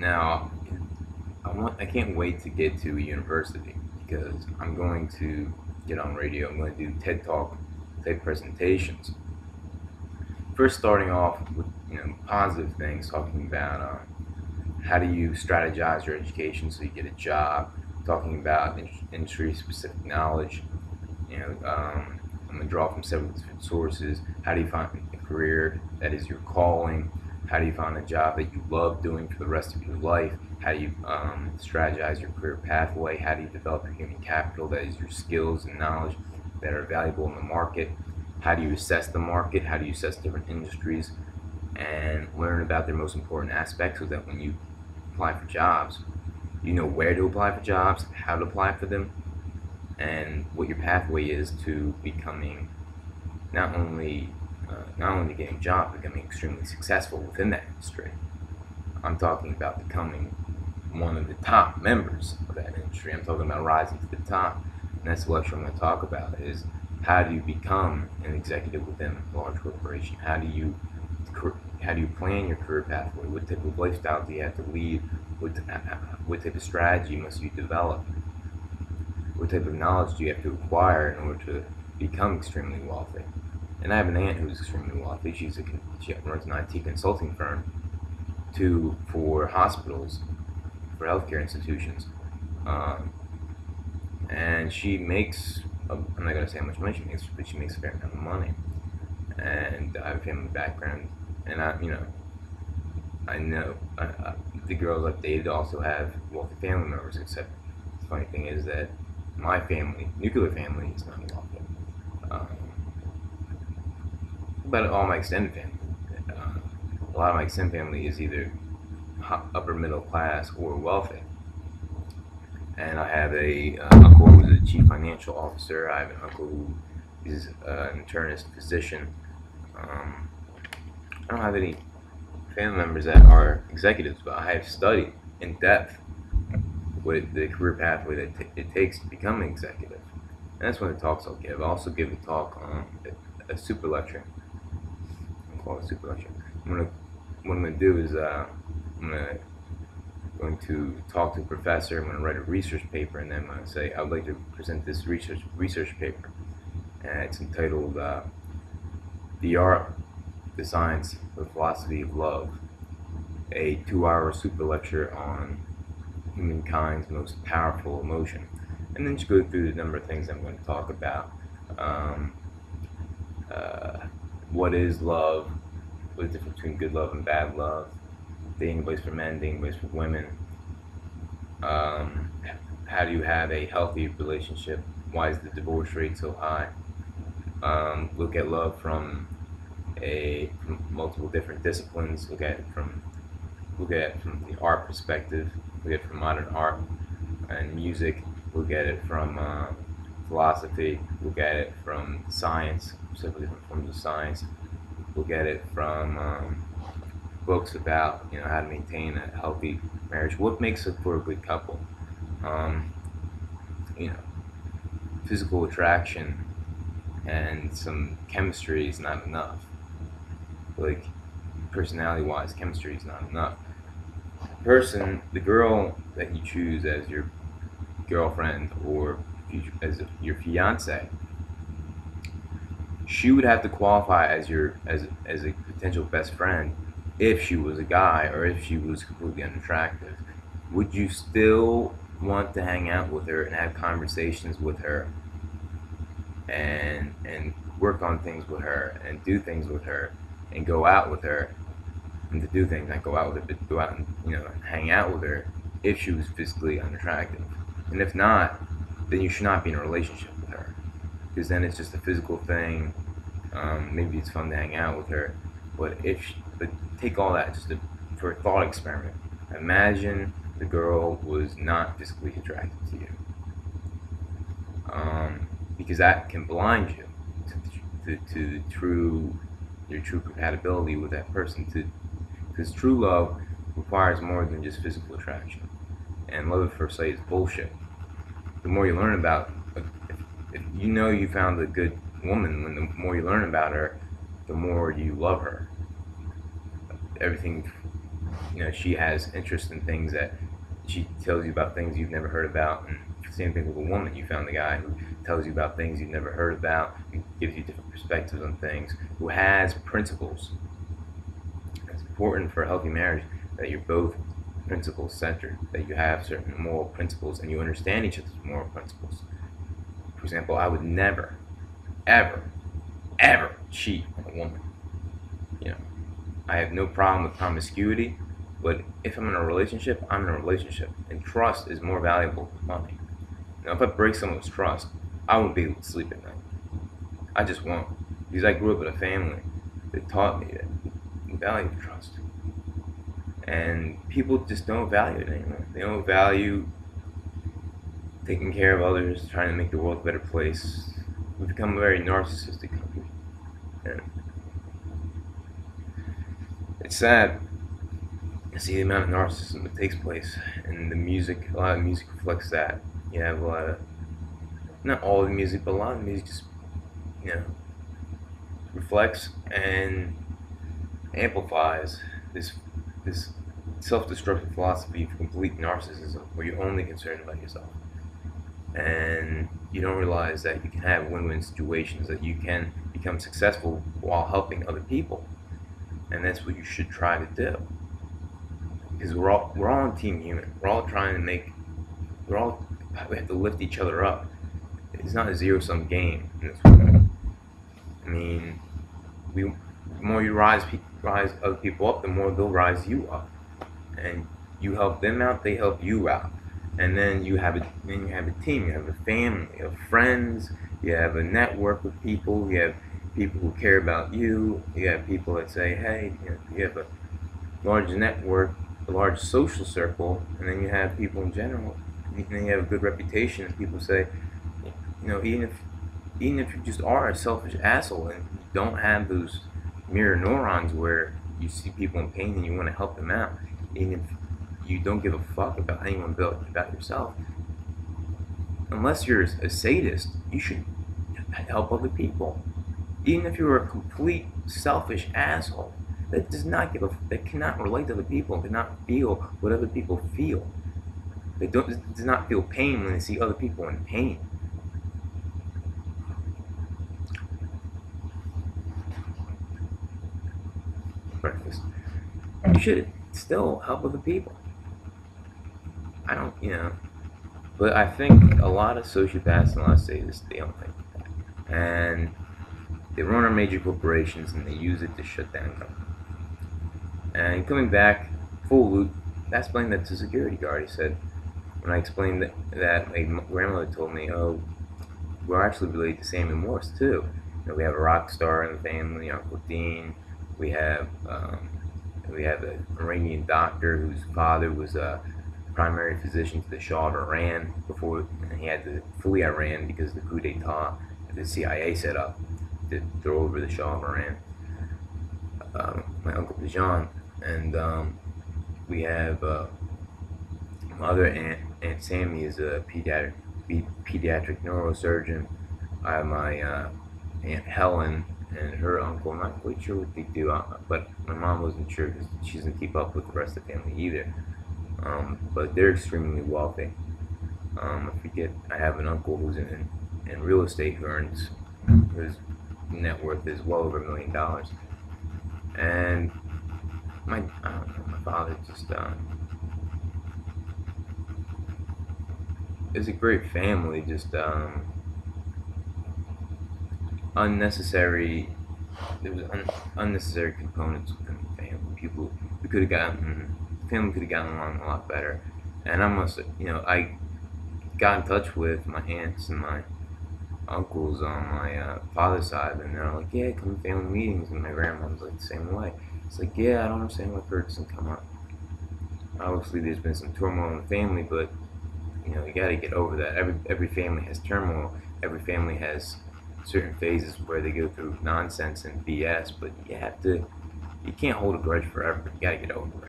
Now, I can't wait to get to university because I'm going to get on radio. I'm going to do TED Talk type presentations. First, starting off with positive things, talking about how do you strategize your education so you get a job. Talking about industry-specific knowledge. I'm going to draw from several different sources. How do you find a career that is your calling? How do you find a job that you love doing for the rest of your life? How do you strategize your career pathway? How do you develop your human capital, that is your skills and knowledge that are valuable in the market? How do you assess the market? How do you assess different industries? And learn about their most important aspects so that when you apply for jobs, you know where to apply for jobs, how to apply for them, and what your pathway is to becoming not only getting jobs, becoming extremely successful within that industry. I'm talking about becoming one of the top members of that industry. I'm talking about rising to the top. And that's the lecture I'm going to talk about, is how do you become an executive within a large corporation? How do you plan your career pathway? What type of lifestyle do you have to lead? What type of strategy must you develop? What type of knowledge do you have to acquire in order to become extremely wealthy? And I have an aunt who's extremely wealthy. She runs an IT consulting firm for hospitals, for healthcare institutions, and she makes, I'm not going to say how much money she makes, but she makes a fair amount of money. And I have a family background, and I know the girls I've dated also have wealthy family members, except the funny thing is that my family, nuclear family, is not wealthy. But all my extended family, a lot of my extended family is either upper middle class or wealthy. And I have a uncle who is a chief financial officer. I have an uncle who is an internist physician. I don't have any family members that are executives, but I have studied in depth what the career pathway that it takes to become an executive. And that's one of the talks I'll give. I'll also give a talk on a super lecture. I'll call it a super lecture. What I'm going to do is I'm going to talk to a professor. I'm going to write a research paper, and then I'm going to say I would like to present this research paper. And it's entitled "The Art, the Science, the Philosophy of Love," a 2-hour super lecture on humankind's most powerful emotion. And then just go through the number of things I'm going to talk about. What is love? What is the difference between good love and bad love? Dating advice for men, dating advice for women. How do you have a healthy relationship? Why is the divorce rate so high? Look at love from multiple different disciplines. Look at it from the art perspective. Look at it from modern art and music. Look at it from philosophy. Look at it from science, several different forms of science. Look at it from books about how to maintain a healthy marriage. What makes for a good couple? Physical attraction and some chemistry is not enough. Like, personality-wise, chemistry is not enough. The girl that you choose as your girlfriend or as your fiance, she would have to qualify as a potential best friend if she was a guy or if she was completely unattractive. Would you still want to hang out with her and have conversations with her and work on things with her and do things with her and go out with her, and to do things, not go out with her, but go out and hang out with her if she was physically unattractive? And if not, then you should not be in a relationship with her, because then it's just a physical thing. Maybe it's fun to hang out with her, but take all that just for a thought experiment. Imagine the girl was not physically attracted to you, because that can blind you to your true compatibility with that person. Because true love requires more than just physical attraction, and love at first sight is bullshit. The more you learn about, if you found a good woman, the more you learn about her, the more you love her. Everything she has interest in things that she tells you about things you've never heard about. And same thing with a woman. You found a guy who tells you about things you've never heard about, who gives you different perspectives on things, who has principles. It's important for a healthy marriage that you're both principle centered, that you have certain moral principles and you understand each other's moral principles. For example, I would never, ever, ever cheat on a woman. I have no problem with promiscuity, but if I'm in a relationship, I'm in a relationship, and trust is more valuable than money. Now, if I break someone's trust, I won't be able to sleep at night. I just won't, because I grew up in a family that taught me that you value trust. And people just don't value it anymore. They don't value taking care of others, trying to make the world a better place. We've become a very narcissistic country. And it's sad to see the amount of narcissism that takes place. And the music, a lot of music reflects that. You have a lot of, not all of the music, but a lot of the music just, reflects and amplifies this self-destructive philosophy of complete narcissism, where you're only concerned about yourself. And you don't realize that you can have win-win situations, that you can become successful while helping other people. And that's what you should try to do. Because we're all on Team Human. We're all trying to we have to lift each other up. It's not a zero-sum game in this world. I mean, the more you rise other people up, the more they'll rise you up. And you help them out, they help you out. And then you have a team, you have a family, you have friends, you have a network of people, you have people who care about you, you have people that say, hey, you have a large network, a large social circle, and then you have people in general, and then you have a good reputation, and people say, even if you just are a selfish asshole and you don't have those mirror neurons where you see people in pain and you want to help them out, even if you don't give a fuck about anyone but about yourself, unless you're a sadist, you should help other people. Even if you're a complete selfish asshole that cannot relate to other people and cannot feel what other people feel, does not feel pain when they see other people in pain. Breakfast. You should still help other people. I don't, but I think a lot of sociopaths and a lot of sadists, they don't think that. And they run our major corporations and they use it to shut down government. And coming back, full loop, I explained that to a security guard. He said, when I explained that my grandmother told me, oh, we're actually related to Sam and Morse too. We have a rock star in the family, Uncle Dean. We have an Iranian doctor whose father was a primary physician to the Shah of Iran before he had to flee Iran because of the coup d'etat the CIA set up to throw over the Shah of Iran. My uncle Bijan, and we have my other aunt Sammy is a pediatric neurosurgeon. I have my Aunt Helen and her uncle. I'm not quite sure what they do, but my mom wasn't sure because she doesn't keep up with the rest of the family either. But they're extremely wealthy. I have an uncle who's in real estate who earns, his net worth is well over $1 million. And my father just is a great family, just unnecessary. There was unnecessary components within the family. Family could have gotten along a lot better. And I got in touch with my aunts and my uncles on my father's side, and they're like, yeah, come to family meetings. And my grandma's like the same way. It's like, yeah, I don't understand why Kurt doesn't come up. Obviously, there's been some turmoil in the family, but you got to get over that. Every family has turmoil. Every family has certain phases where they go through nonsense and BS, but you can't hold a grudge forever. You got to get over it.